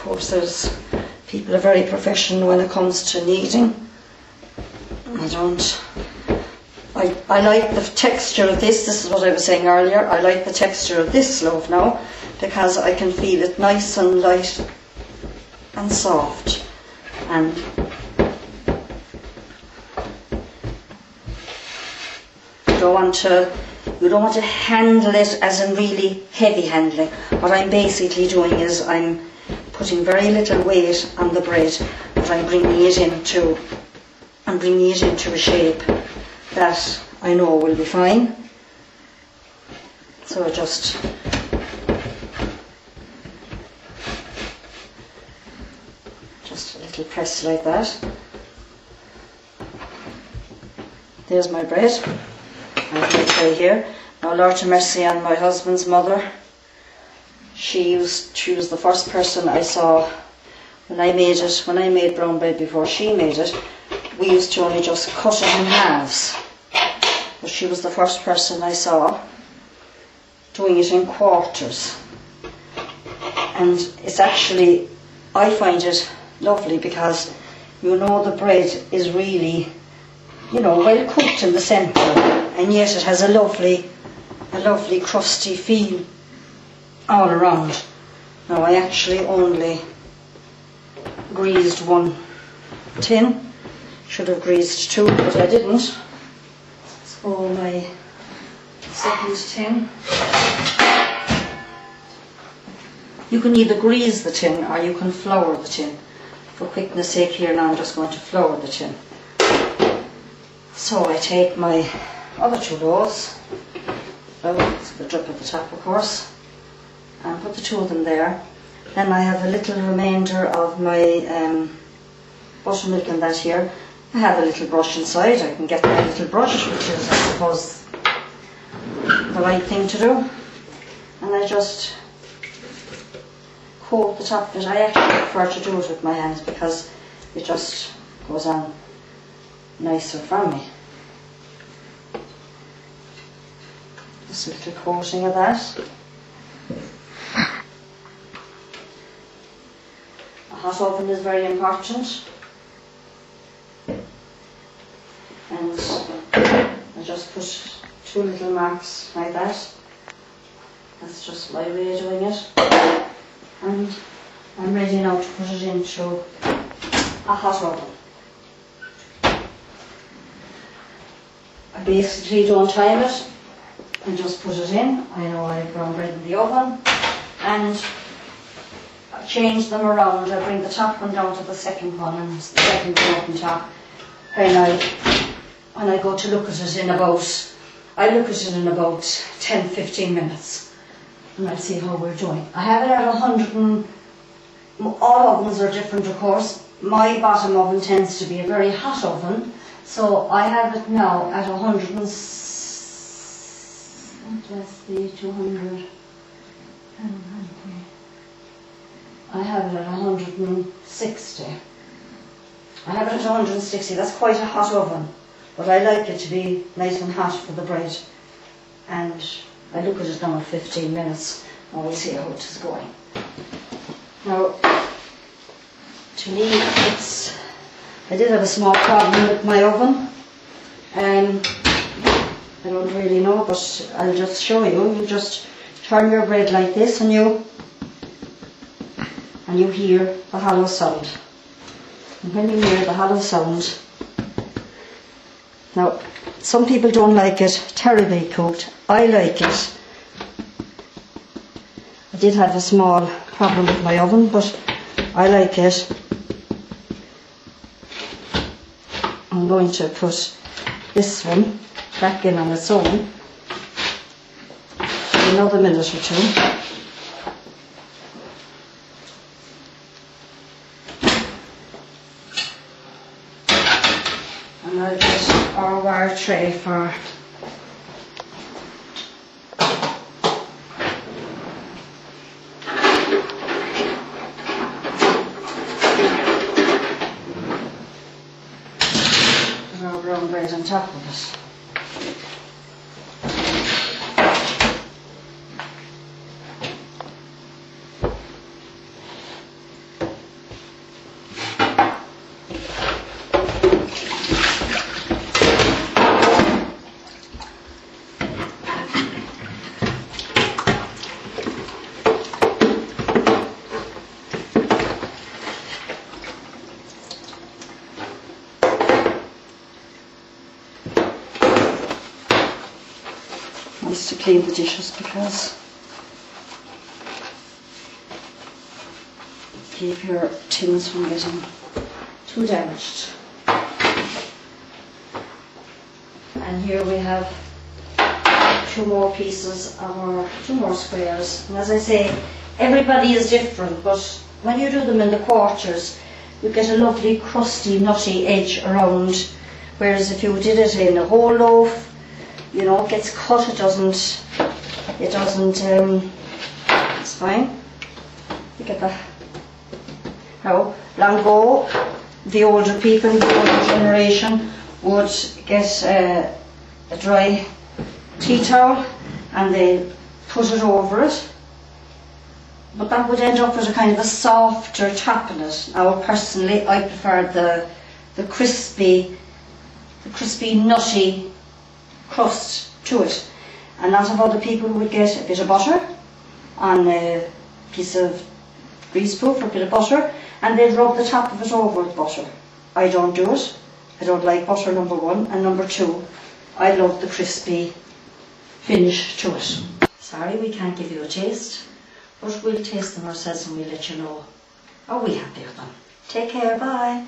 course, people are very professional when it comes to kneading. I like the texture of this. This is what I was saying earlier. I like the texture of this loaf now because I can feel it nice and light and soft. And you don't want to handle it as in really heavy handling. What I'm basically doing is I'm putting very little weight on the bread, but I'm bringing it into a shape that I know will be fine. So just a little press like that. There's my bread. I have my tray here. Now, Lord to mercy on my husband's mother. She was the first person I saw when I made brown bread before she made it. We used to only just cut it in halves. But she was the first person I saw doing it in quarters. And it's actually, I find it lovely because the bread is really, well cooked in the centre, and yet it has a lovely crusty feel all around. Now, I actually only greased one tin. Should have greased two, but I didn't. So my second tin. You can either grease the tin or you can flour the tin. For quickness sake here now, I'm just going to flour the tin. So I take my other two loaves, it's the drip at the top of course, and put the two of them there. Then I have a little remainder of my buttermilk in that here. I have a little brush inside. I can get my little brush, which is, I suppose, the right thing to do. And I just coat the top of it. I actually prefer to do it with my hands because it just goes on nicer for me. Just a little coating of that. A hot oven is very important. And I just put two little marks like that. That's just my way of doing it. And I'm ready now to put it into a hot oven. I basically don't time it. I just put it in. I know I have brown bread in the oven. And I change them around. I bring the top one down to the second one and the second one up on top. When I go to look at it in about 10-15 minutes, and I'll see how we're doing. I have it at 100 and all ovens are different, of course. My bottom oven tends to be a very hot oven, so I have it now at 200. I have it at 160. I have it at 160. That's quite a hot oven. But I like it to be nice and hot for the bread. And I look at it now in 15 minutes and we'll see how it is going. Now, to me, I did have a small problem with my oven. I don't really know, but I'll just show you. You just turn your bread like this and you hear the hollow sound. And when you hear the hollow sound, now, some people don't like it terribly cooked. I like it. I did have a small problem with my oven, but I like it. I'm going to put this one back in on its own for another minute or two. And I'll get our wire tray for our brown bread on top of it. wants to clean the dishes because keep your tins from getting too damaged. And here we have two more pieces of our, two more squares. And as I say, everybody is different, but when you do them in the quarters, you get a lovely crusty, nutty edge around. Whereas if you did it in a whole loaf, you know, it gets cut, it's fine. Look at that. Now, long ago, the older people, the older generation, would get a dry tea towel and they put it over it. But that would end up with a kind of a softer top in it. Now, personally, I prefer the crispy, nutty crust to it. A lot of other people would get a bit of butter on a piece of greaseproof, or a bit of butter, and they'd rub the top of it over with butter. I don't do it. I don't like butter, number one, and number two, I love the crispy finish to it. Sorry we can't give you a taste, but we'll taste them ourselves and we'll let you know. Are we happy with them? Take care, bye.